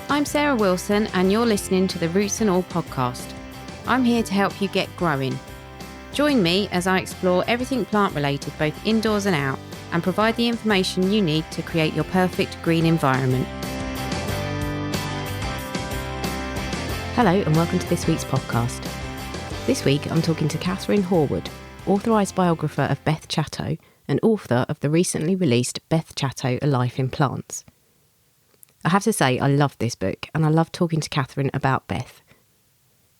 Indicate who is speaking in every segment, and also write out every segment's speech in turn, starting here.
Speaker 1: I'm Sarah Wilson and you're listening to the Roots and All podcast. I'm here to help you get growing. Join me as I explore everything plant related both indoors and out and provide the information you need to create your perfect green environment. Hello and welcome to this week's podcast. This week I'm talking to Catherine Horwood, authorised biographer of Beth Chatto and author of the recently released Beth Chatto, A Life in Plants. I have to say I love this book and I love talking to Catherine about Beth.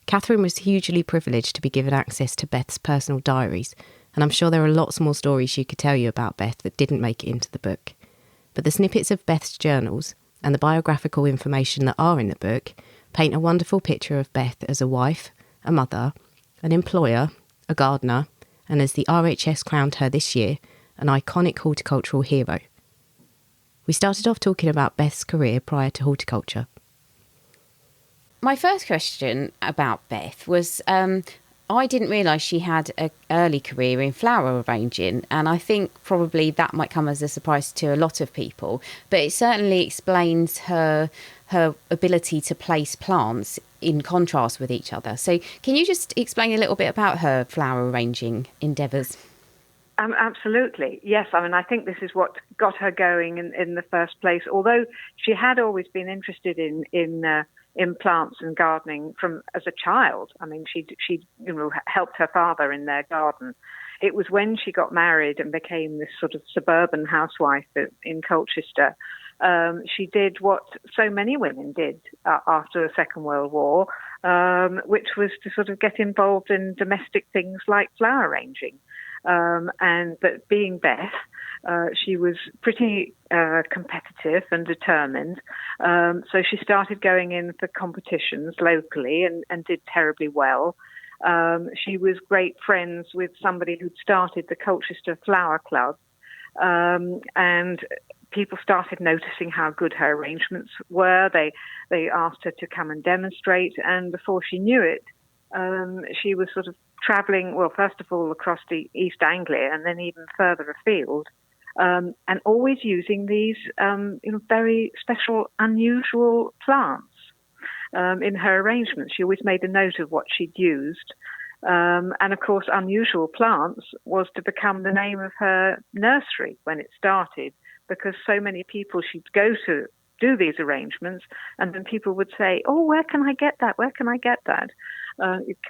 Speaker 1: Catherine was hugely privileged to be given access to Beth's personal diaries, and I'm sure there are lots more stories she could tell you about Beth that didn't make it into the book. But the snippets of Beth's journals and the biographical information that are in the book paint a wonderful picture of Beth as a wife, a mother, an employer, a gardener, and as the RHS crowned her this year, an iconic horticultural hero. We started off talking about Beth's career prior to horticulture. My first question about Beth was, I didn't realise she had an early career in flower arranging, and I think probably that might come as a surprise to a lot of people, but it certainly explains her ability to place plants in contrast with each other. So can you just explain a little bit about her flower arranging endeavours?
Speaker 2: Absolutely. Yes. I mean, I think this is what got her going in the first place. Although she had always been interested in plants and gardening from as a child. I mean, she helped her father in their garden. It was when she got married and became this sort of suburban housewife in Colchester. She did what so many women did after the Second World War, which was to sort of get involved in domestic things like flower arranging. But being Beth, she was pretty competitive and determined. So she started going in for competitions locally and did terribly well. She was great friends with somebody who'd started the Colchester Flower Club. And people started noticing how good her arrangements were. They asked her to come and demonstrate. And before she knew it, she was sort of travelling, well, first of all, across the East Anglia and then even further afield, and always using these very special, unusual plants in her arrangements. She always made a note of what she'd used. And, of course, unusual plants was to become the name of her nursery when it started, because so many people she'd go to do these arrangements, and then people would say, oh, where can I get that? Where can I get that?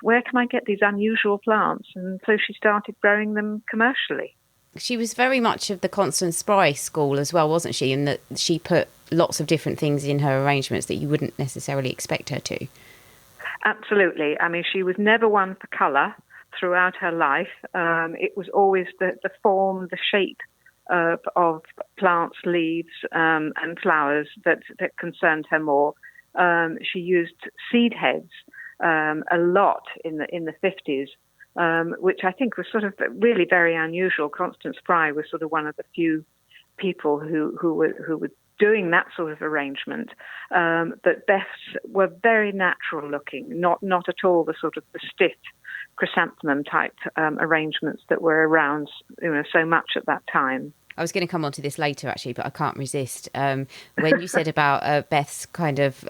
Speaker 2: Where can I get these unusual plants? And so she started growing them commercially.
Speaker 1: She was very much of the Constance Spry school as well, wasn't she? In that she put lots of different things in her arrangements that you wouldn't necessarily expect her to. Absolutely.
Speaker 2: I mean, she was never one for colour throughout her life. It was always the form, the shape of plants, leaves, and flowers that concerned her more. She used seed heads a lot in the 50s, which I think was sort of really very unusual. Constance Spry was sort of one of the few people who were doing that sort of arrangement. But Beth's were very natural looking, not at all the sort of the stiff chrysanthemum type arrangements that were around so much at that time.
Speaker 1: I was going to come on to this later, actually, but I can't resist. When you said about Beth's kind of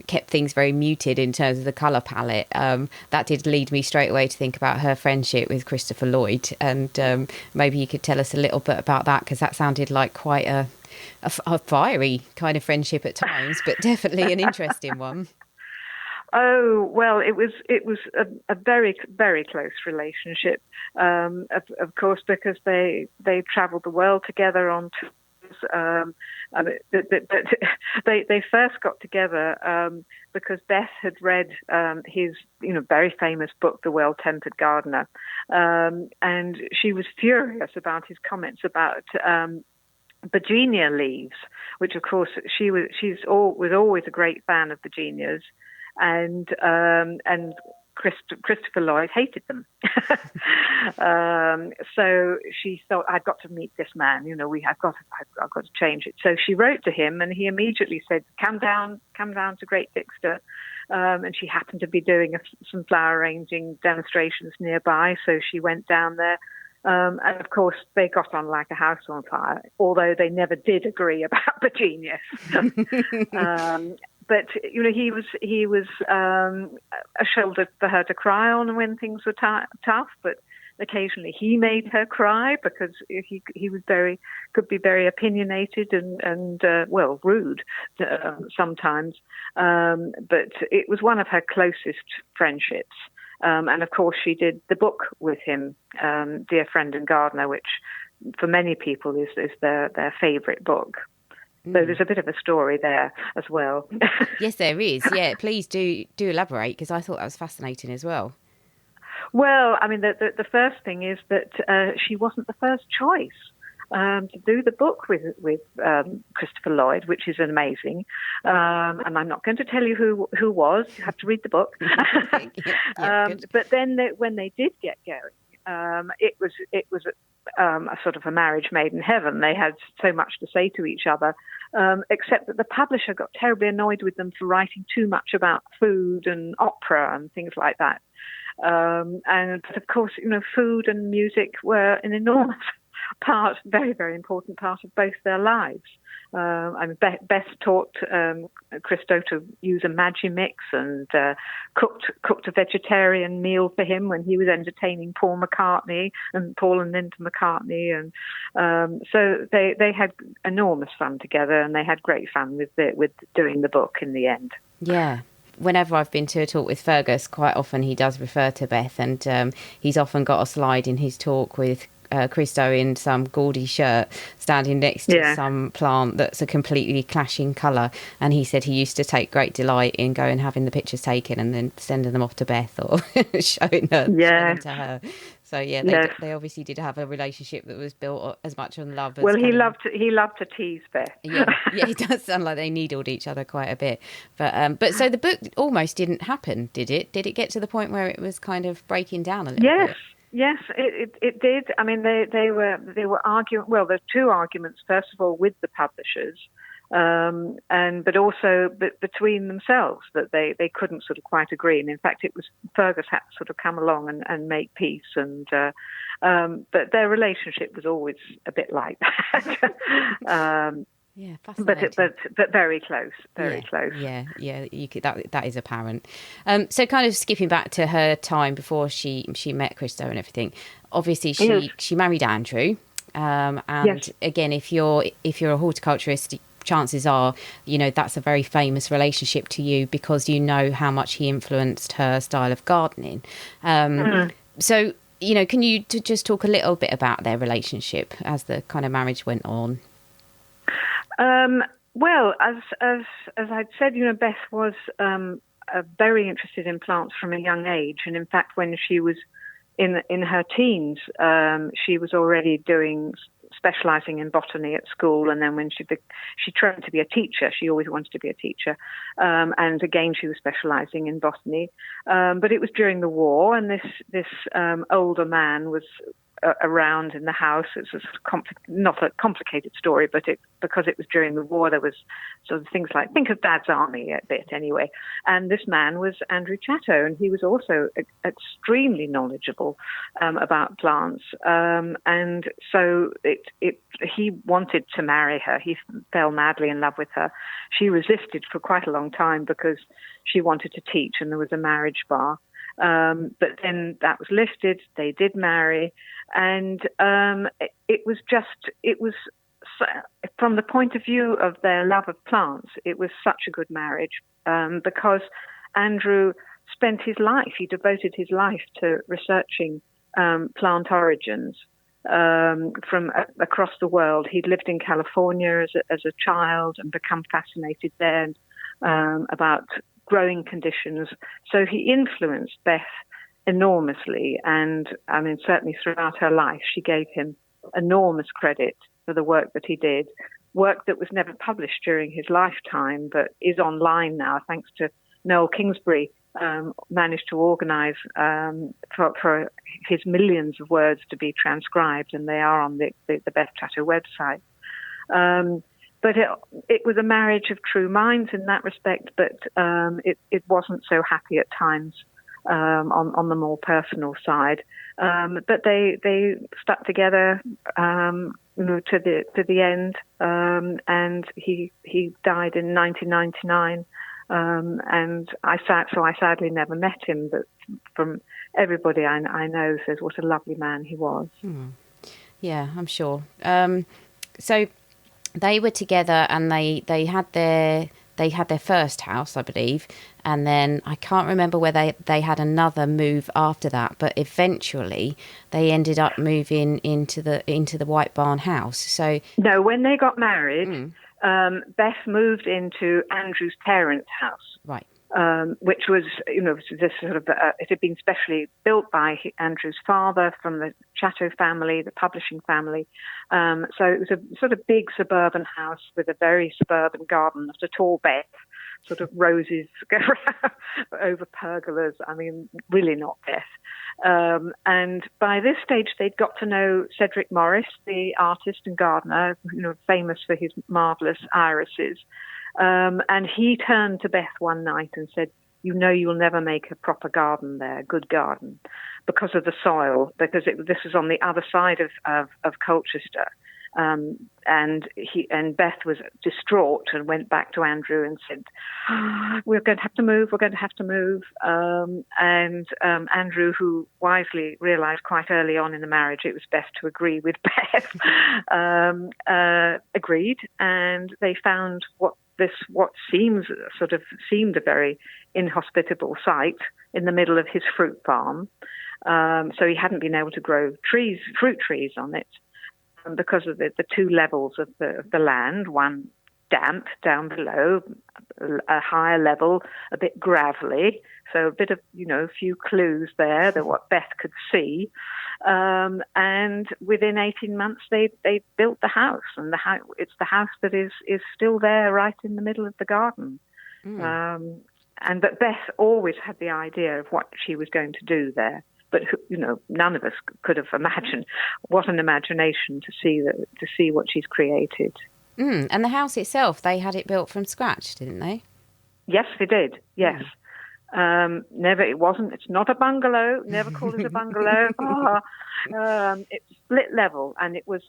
Speaker 1: kept things very muted in terms of the colour palette, that did lead me straight away to think about her friendship with Christopher Lloyd. And maybe you could tell us a little bit about that, because that sounded like quite a fiery kind of friendship at times, but definitely an interesting one.
Speaker 2: Oh, well, it was a very, very close relationship, of course, because they travelled the world together on tours. They first got together because Beth had read his very famous book, The Well-Tempered Gardener, and she was furious about his comments about Virginia leaves, which of course she's always a great fan of Virginias. And Christopher Lloyd hated them. So she thought, I've got to meet this man. I've got to change it. So she wrote to him, and he immediately said, "Come down to Great Dixter." And she happened to be doing some flower arranging demonstrations nearby, so she went down there. And of course, they got on like a house on fire, although they never did agree about Virginia. but he was a shoulder for her to cry on when things were tough. But occasionally he made her cry because he was could be very opinionated and rude sometimes. But it was one of her closest friendships. And of course, she did the book with him, Dear Friend and Gardener, which for many people is their favourite book. So there's a bit of a story there as well.
Speaker 1: Yes, there is. Yeah, please do elaborate, because I thought that was fascinating as well.
Speaker 2: Well, I mean, the first thing is that she wasn't the first choice to do the book with Christopher Lloyd, which is amazing. And I'm not going to tell you who was. You have to read the book. But then when they did get going, it was a sort of a marriage made in heaven. They had so much to say to each other, except that the publisher got terribly annoyed with them for writing too much about food and opera and things like that. But of course, food and music were an enormous part, very, very important part of both their lives. Beth taught Christo to use a Magimix and cooked a vegetarian meal for him when he was entertaining Paul and Linda McCartney, and so they had enormous fun together, and they had great fun with doing the book in the end.
Speaker 1: Yeah. Whenever I've been to a talk with Fergus, quite often he does refer to Beth, and he's often got a slide in his talk with Christo in some gaudy shirt standing next to some plant that's a completely clashing colour, and he said he used to take great delight in going having the pictures taken and then sending them off to Beth or showing them to her. So they obviously did have a relationship that was built as much on love as
Speaker 2: he loved to tease Beth.
Speaker 1: yeah, it does sound like they needled each other quite a bit. But so the book almost didn't happen, did it? Did it get to the point where it was kind of breaking down a little bit?
Speaker 2: Yes, it did. I mean, they were arguing. Well, there's two arguments. First of all, with the publishers, but also between themselves, that they couldn't sort of quite agree. And in fact, it was Fergus had to sort of come along and make peace. But their relationship was always a bit like that.
Speaker 1: Yeah, fascinating.
Speaker 2: But very close, close.
Speaker 1: Yeah, that is apparent. So kind of skipping back to her time before she met Christo and everything. Obviously, she married Andrew, and again, if you're a horticulturist, chances are that's a very famous relationship to you because you know how much he influenced her style of gardening. So can you just talk a little bit about their relationship as the kind of marriage went on?
Speaker 2: Well, as I'd said, Beth was very interested in plants from a young age, and in fact, when she was in her teens, she was already specialising in botany at school, and then when she trained to be a teacher, she always wanted to be a teacher, and again she was specialising in botany. But it was during the war, and this older man was around in the house. It's not a complicated story, but because it was during the war, there was sort of things like, think of Dad's Army a bit anyway. And this man was Andrew Chatto, and he was also extremely knowledgeable about plants. And so he wanted to marry her. He fell madly in love with her. She resisted for quite a long time because she wanted to teach, and there was a marriage bar. But then that was lifted. They did marry, and it was from the point of view of their love of plants, it was such a good marriage because Andrew spent his life. He devoted his life to researching plant origins from across the world. He'd lived in California as a child and become fascinated there about growing conditions. So he influenced Beth enormously, and I mean certainly throughout her life she gave him enormous credit for the work that he did, work that was never published during his lifetime but is online now thanks to Noel Kingsbury. Managed to organise for his millions of words to be transcribed, and they are on the Beth Chatto website. But it was a marriage of true minds in that respect, but it wasn't so happy at times on the more personal side. But they stuck together to the end, and he died in 1999 And I sadly never met him, but from everybody I know says what a lovely man he was.
Speaker 1: Yeah, I'm sure. So they were together, and they had their first house, I believe, and then I can't remember whether they had another move after that, but eventually they ended up moving into the White Barn house. So
Speaker 2: no, when they got married, Beth moved into Andrew's parents' house,
Speaker 1: right,
Speaker 2: which was, this sort of it had been specially built by Andrew's father from the Chatto family, the publishing family. So it was a sort of big suburban house with a very suburban garden, not at all Beth. Sort of roses over pergolas. I mean, really not Beth. And by this stage, they'd got to know Cedric Morris, the artist and gardener, famous for his marvellous irises. And he turned to Beth one night and said, you'll never make a proper garden there, a good garden, because of the soil, because this was on the other side of Colchester. And Beth was distraught and went back to Andrew and said, we're going to have to move. And Andrew, who wisely realized quite early on in the marriage it was best to agree with Beth, agreed, and they found what seemed a very inhospitable site in the middle of his fruit farm. So he hadn't been able to grow fruit trees on it, because of the two levels of the land, one damp down below, a higher level, a bit gravelly. So a bit of, a few clues there that what Beth could see. And within 18 months, they built the house, and it's the house that is still there right in the middle of the garden. But Beth always had the idea of what she was going to do there. But none of us could have imagined. What an imagination to see what she's created.
Speaker 1: And the house itself, they had it built from scratch, didn't they?
Speaker 2: Yes, they did. Yes. It's not a bungalow. Never called it a bungalow. It's split level, and it was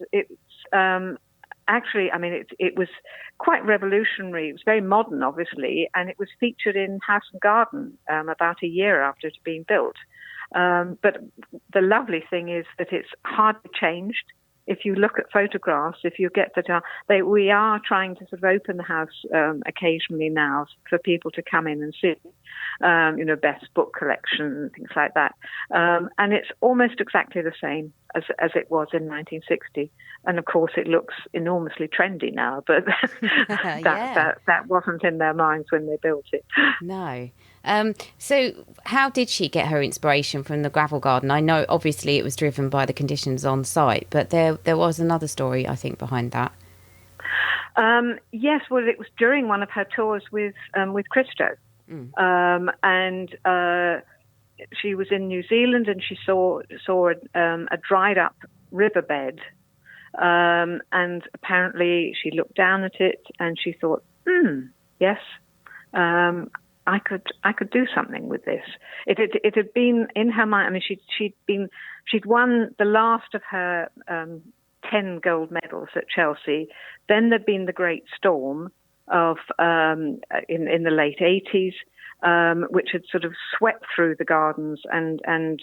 Speaker 2: quite revolutionary. It was very modern, obviously, and it was featured in House and Garden about a year after it had been built. But the lovely thing is that it's hardly changed. If you look at photographs, if you get we are trying to sort of open the house occasionally now for people to come in and see, Beth's book collection and things like that. And it's almost exactly the same as it was in 1960. And of course, it looks enormously trendy now, but that wasn't in their minds when they built it.
Speaker 1: No. So how did she get her inspiration from the gravel garden? I know obviously it was driven by the conditions on site, but there was another story, I think, behind that.
Speaker 2: Yes, well, it was during one of her tours with Christo. And she was in New Zealand, and she saw a dried up riverbed. And apparently she looked down at it and she thought, yes, I could do something with this. It had been in her mind. I mean, she'd won the last of her 10 gold medals at Chelsea. Then there'd been the Great Storm of in the late 80s, which had sort of swept through the gardens and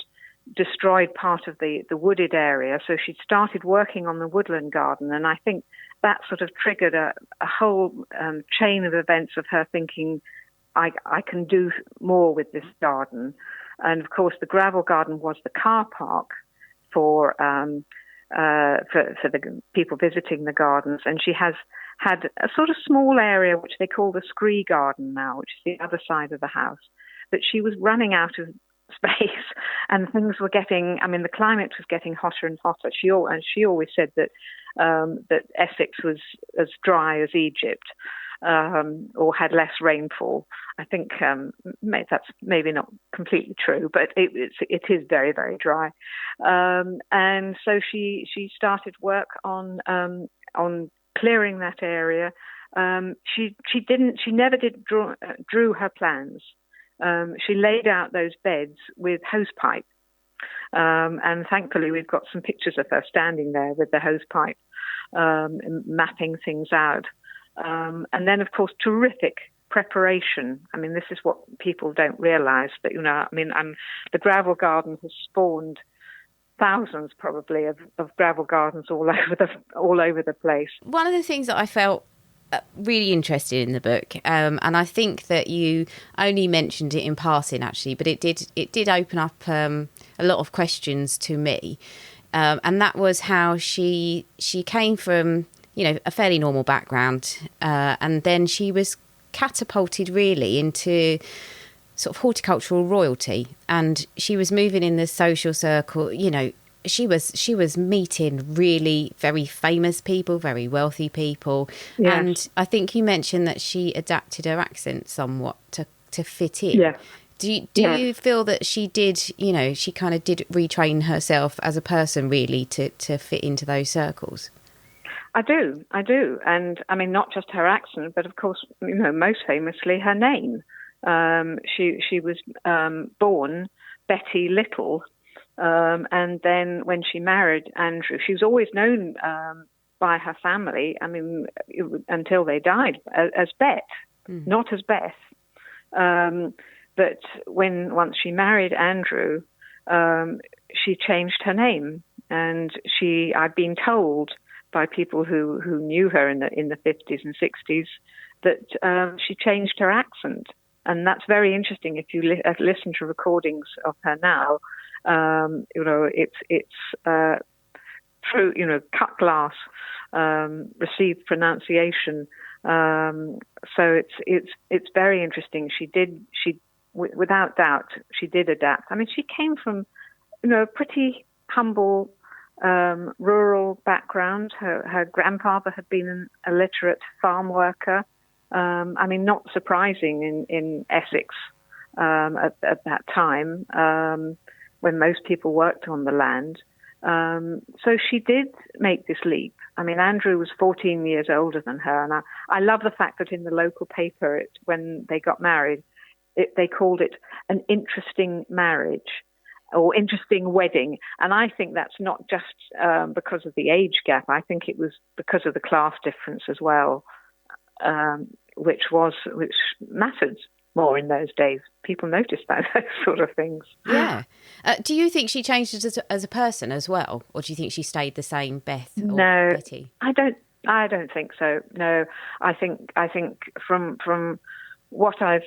Speaker 2: destroyed part of the wooded area. So she'd started working on the woodland garden, and I think that sort of triggered a whole chain of events of her thinking, I can do more with this garden. And of course, the gravel garden was the car park for the people visiting the gardens. And she has had a sort of small area, which they call the Scree Garden now, which is the other side of the house. But she was running out of space, and things were the climate was getting hotter and hotter. She always said that Essex was as dry as Egypt, or had less rainfall. I think that's maybe not completely true, but it is very, very dry. And so she started work on clearing that area. She never drew her plans. She laid out those beds with hose pipe. And thankfully we've got some pictures of her standing there with the hose pipe, mapping things out. And then, of course, terrific preparation. I mean, this is what people don't realise, but the gravel garden has spawned thousands, probably, of gravel gardens all over the place.
Speaker 1: One of the things that I felt really interested in the book, and I think that you only mentioned it in passing, actually, but it did open up a lot of questions to me, and that was how she came from, a fairly normal background, and then she was catapulted really into sort of horticultural royalty, and she was moving in the social circle. She was meeting really very famous people, very wealthy people.
Speaker 2: Yes.
Speaker 1: And I think you mentioned that she adapted her accent somewhat to fit in.
Speaker 2: Yeah.
Speaker 1: Do you feel that she did, she kind of did retrain herself as a person really to fit into those circles?
Speaker 2: I do. And I mean, not just her accent, but of course, most famously her name. She was born Betty Little. And then when she married Andrew, she was always known by her family, until they died, as Beth, not as Beth. But once she married Andrew, she changed her name. And I've been told by people who knew her in the 50s and 60s that she changed her accent. And that's very interesting if you listen to recordings of her now. It's through cut glass, received pronunciation. So it's very interesting. Without doubt, she did adapt. I mean, she came from a pretty humble rural background. Her grandfather had been a literate farm worker. Not surprising in Essex at that time, when most people worked on the land. So she did make this leap. I mean, Andrew was 14 years older than her, and I love the fact that in the local paper, when they got married, they called it an interesting marriage or interesting wedding. And I think that's not just because of the age gap. I think it was because of the class difference as well, which mattered more in those days. People noticed those sort of things.
Speaker 1: Yeah. Do you think she changed as a person as well, or do you think she stayed the same, Beth or
Speaker 2: No,
Speaker 1: Betty?
Speaker 2: I don't think so. No, I think from what I've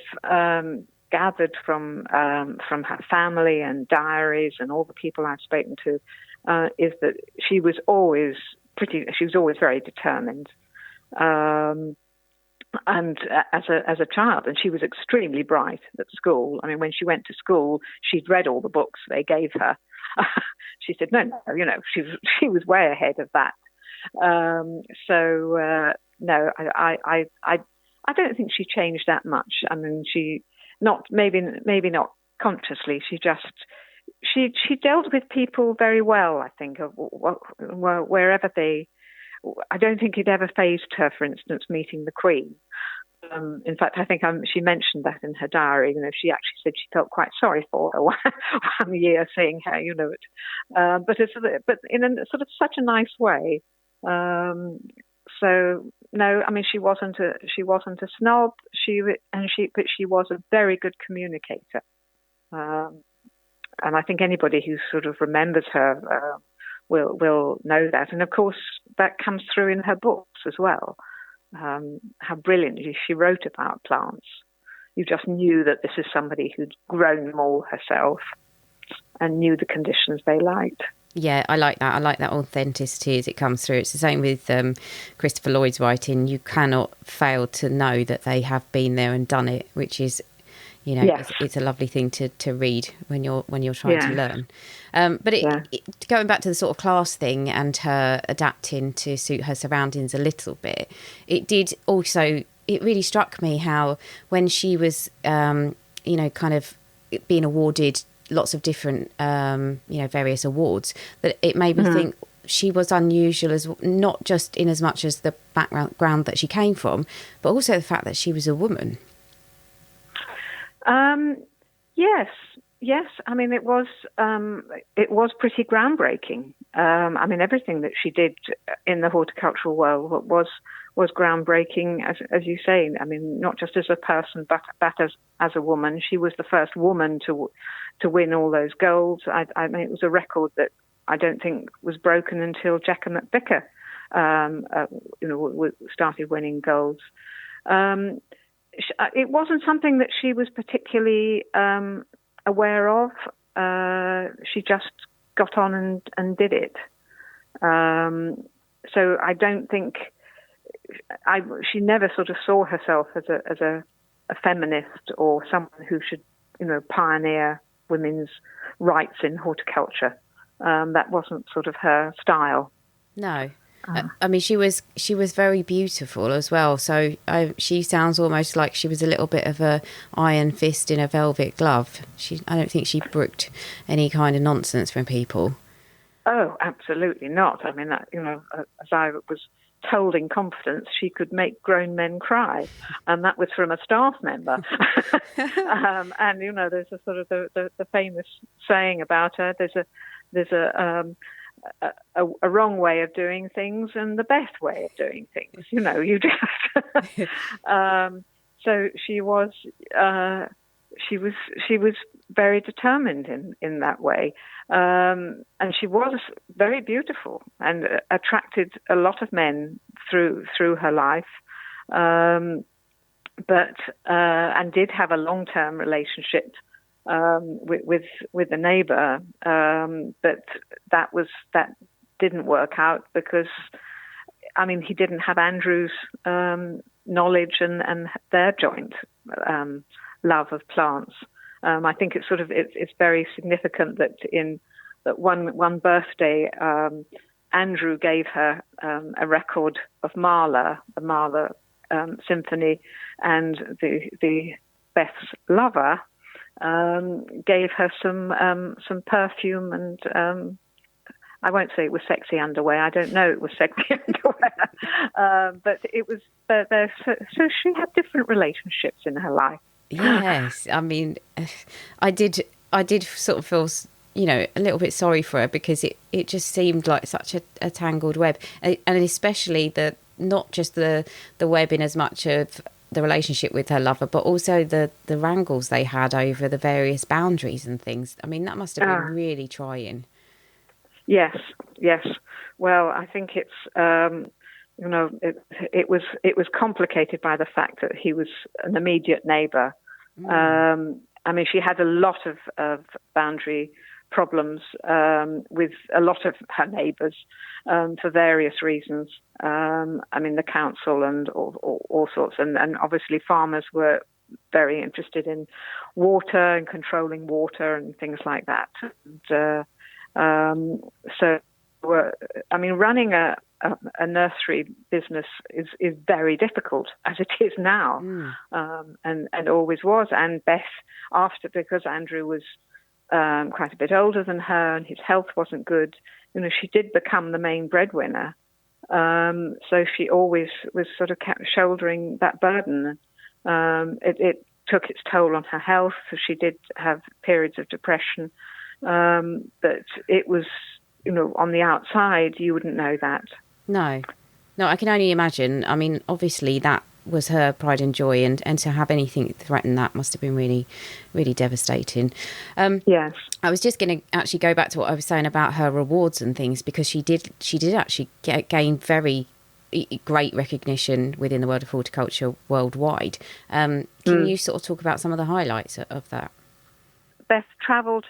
Speaker 2: gathered from her family and diaries and all the people I've spoken to, is that she was always very determined. And as a child, and she was extremely bright at school. I mean, when she went to school, she'd read all the books they gave her. She said, no, she was way ahead of that. No, I don't think she changed that much. I mean, maybe not consciously. She dealt with people very well, I think, wherever they. I don't think it ever fazed her, for instance, meeting the Queen. In fact, I think she mentioned that in her diary. She actually said she felt quite sorry for her one year seeing her, but in a sort of such a nice way. So no, I mean, she wasn't a snob. But she was a very good communicator. And I think anybody who sort of remembers her will know that. And of course, that comes through in her books as well. How brilliantly she wrote about plants. You just knew that this is somebody who'd grown them all herself and knew the conditions they liked.
Speaker 1: Yeah, I like that. I like that authenticity as it comes through. It's the same with Christopher Lloyd's writing. You cannot fail to know that they have been there and done it, which is, yes. it's a lovely thing to read when you're trying to learn. But going back to the sort of class thing and her adapting to suit her surroundings a little bit, it really struck me how when she was, kind of being awarded lots of different, various awards, that it made me think she was unusual as not just in as much as the background that she came from, but also the fact that she was a woman. Yes. I mean, it was pretty groundbreaking. I mean, everything that she did in the horticultural world
Speaker 2: groundbreaking, as you say. I mean, not just as a person, but as a woman. She was the first woman to win all those golds. I mean, it was a record that I don't think was broken until Jacka McVicker, started winning golds. It wasn't something that she was particularly aware of. She just got on and did it. So I don't think she never sort of saw herself as a feminist or someone who should, pioneer women's rights in horticulture. That wasn't sort of her style.
Speaker 1: No. I mean, she was very beautiful as well. So she sounds almost like she was a little bit of a iron fist in a velvet glove. I don't think she brooked any kind of nonsense from people.
Speaker 2: Oh, absolutely not. I mean, as I was told in confidence, she could make grown men cry, and that was from a staff member. And there's a sort of the famous saying about her. There's a wrong way of doing things and the best way of doing things. You just. So she was very determined in that way, and she was very beautiful and attracted a lot of men through her life, but did have a long-term relationship with a neighbour, but that didn't work out because, I mean, he didn't have Andrew's knowledge and their joint love of plants. I think it's very significant that one birthday, Andrew gave her a record of Mahler, the Mahler symphony, and the Beth's lover gave her some perfume and I won't say it was sexy underwear. I don't know it was sexy underwear, but it was. So she had different relationships in her life.
Speaker 1: Yes, I mean, I did sort of feel, a little bit sorry for her because it just seemed like such a tangled web, and especially not just the web in as much of the relationship with her lover, but also the wrangles they had over the various boundaries and things. I mean, that must have been really trying. Yes.
Speaker 2: Well, I think it's it was complicated by the fact that he was an immediate neighbour. I mean, she had a lot of boundary problems with a lot of her neighbours for various reasons. I mean, the council and all sorts, and obviously farmers were very interested in water and controlling water and things like that. And, I mean, running a nursery business is very difficult, as it is now, and always was. And Beth, because Andrew was quite a bit older than her and his health wasn't good, she did become the main breadwinner. So she always was sort of kept shouldering that burden. It took its toll on her health. She did have periods of depression, but it was, on the outside, you wouldn't know that.
Speaker 1: No, I can only imagine. I mean, obviously that was her pride and joy, and to have anything threaten that must have been really, really devastating.
Speaker 2: Yes.
Speaker 1: I was just going to actually go back to what I was saying about her rewards and things, because she did actually gain very great recognition within the world of horticulture worldwide. Can you sort of talk about some of the highlights of that?
Speaker 2: Beth travelled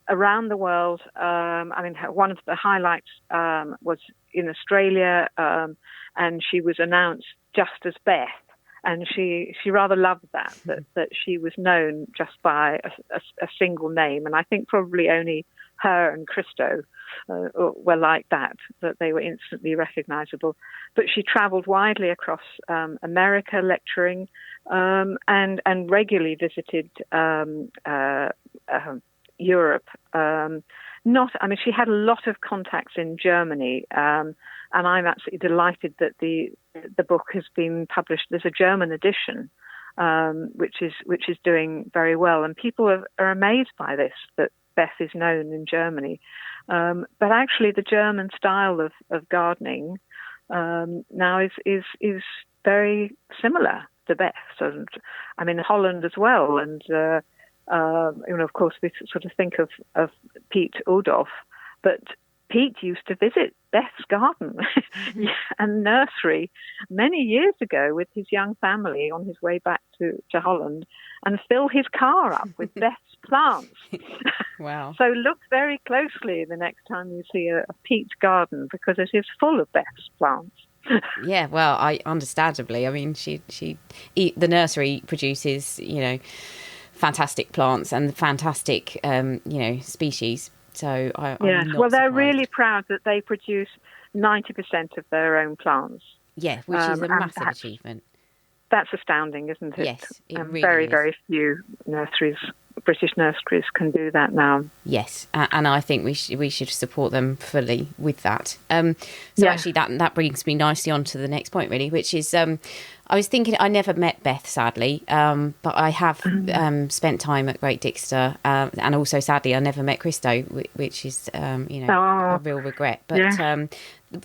Speaker 2: around the world. I mean, one of the highlights was in Australia, and she was announced just as Beth, and she rather loved that she was known just by a single name, and I think probably only her and Christo were like that they were instantly recognisable. But she travelled widely across America lecturing, and regularly visited Europe. She had a lot of contacts in Germany, and I'm absolutely delighted that the book has been published. There's a German edition, which is doing very well, and people are amazed by this, that Beth is known in Germany. But actually, the German style of gardening now is very similar to Beth's. And I'm in Holland as well, and of course we sort of think of Piet Oudolf, but Piet used to visit Beth's garden and nursery many years ago with his young family on his way back to Holland, and fill his car up with Beth's plants.
Speaker 1: Wow.
Speaker 2: So look very closely the next time you see a Piet garden, because it is full of Beth's plants.
Speaker 1: Yeah, well, understandably. I mean, the nursery produces, fantastic plants and fantastic, species. So I'm not
Speaker 2: they're
Speaker 1: surprised.
Speaker 2: really proud that they produce 90% of their own plants.
Speaker 1: Yeah, which is a massive achievement.
Speaker 2: That's astounding, isn't it?
Speaker 1: Yes, it really
Speaker 2: very,
Speaker 1: is.
Speaker 2: very few British nurseries can do that now.
Speaker 1: Yes, and I think we should support them fully with that. Actually, that brings me nicely on to the next point, really, which is I was thinking I never met Beth, sadly, but I have spent time at Great Dixter, and also, sadly, I never met Christo, which is a real regret. But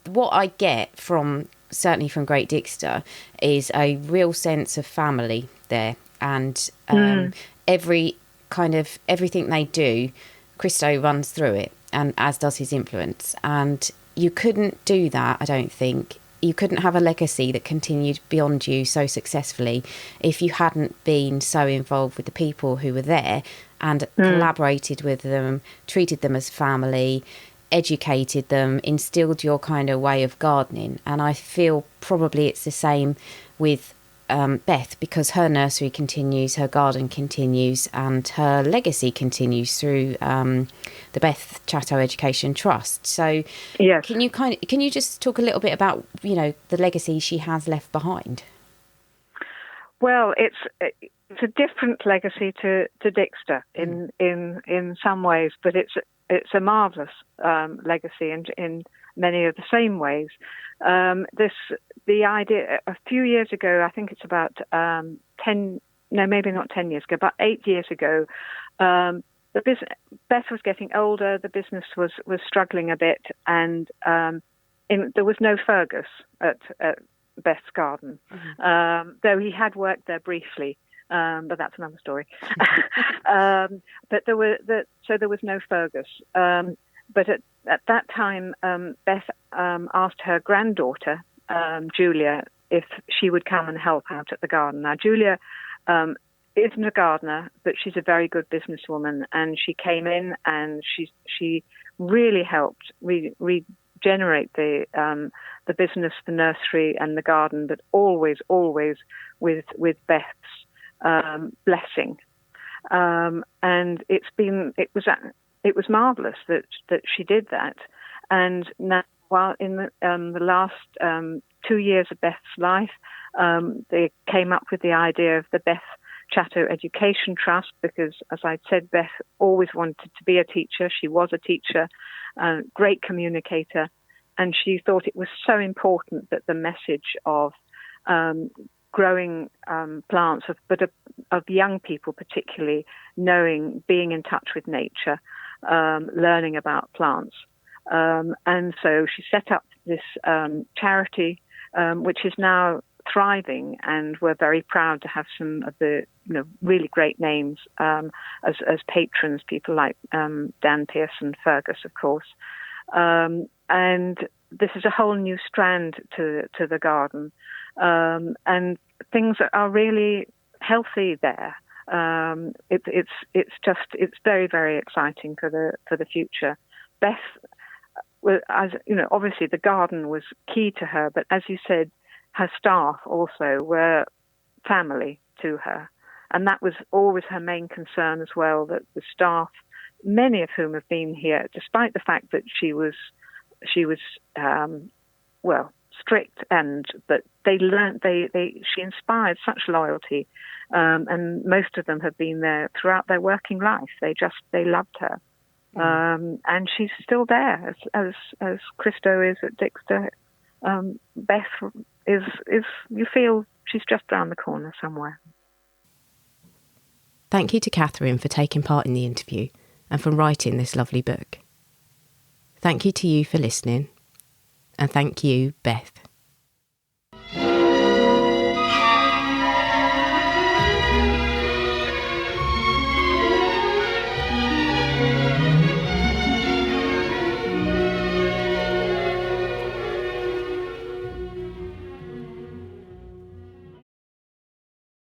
Speaker 1: what I get certainly from Great Dixter is a real sense of family there, and everything they do, Christo runs through it, and as does his influence. And you couldn't do that, I don't think. You couldn't have a legacy that continued beyond you so successfully if you hadn't been so involved with the people who were there and collaborated with them, treated them as family, educated them, instilled your kind of way of gardening. And I feel probably it's the same with Beth, because her nursery continues, her garden continues, and her legacy continues through the Beth Chatto Education Trust. So
Speaker 2: yes.
Speaker 1: Can you just talk a little bit about the legacy she has left behind?
Speaker 2: Well, it's a different legacy to Dixter in some ways, but it's a marvellous legacy in many of the same ways. The idea a few years ago, I think it's about 10, no, maybe not 10 years ago, about 8 years ago, Beth was getting older, the business was struggling a bit, and there was no Fergus at Beth's garden, though he had worked there briefly. But that's another story. But there was no Fergus. But at that time, Beth asked her granddaughter, Julia, if she would come and help out at the garden. Now, Julia isn't a gardener, but she's a very good businesswoman, and she came in and she really helped regenerate the business, the nursery, and the garden, but always with Beth's blessing. And it was marvelous that she did that. And now, while in the last 2 years of Beth's life, they came up with the idea of the Beth Chatto Education Trust, because, as I said, Beth always wanted to be a teacher. She was a teacher, great communicator, and she thought it was so important that the message of growing plants, of young people particularly, being in touch with nature, learning about plants. And so she set up this charity, which is now thriving, and we're very proud to have some of the really great names as patrons, people like Dan Pearson, Fergus, of course. And this is a whole new strand to the garden, and things are really healthy there. It's very, very exciting for the future. Beth, obviously the garden was key to her, but as you said, her staff also were family to her, and that was always her main concern as well. That the staff, many of whom have been here, despite the fact that she was strict, but she inspired such loyalty, and most of them have been there throughout their working life. They loved her, and she's still there as Christo is at Dixter. Beth is you feel she's just around the corner somewhere.
Speaker 1: Thank you to Catherine for taking part in the interview and for writing this lovely book. Thank you to you for listening, and thank you, Beth.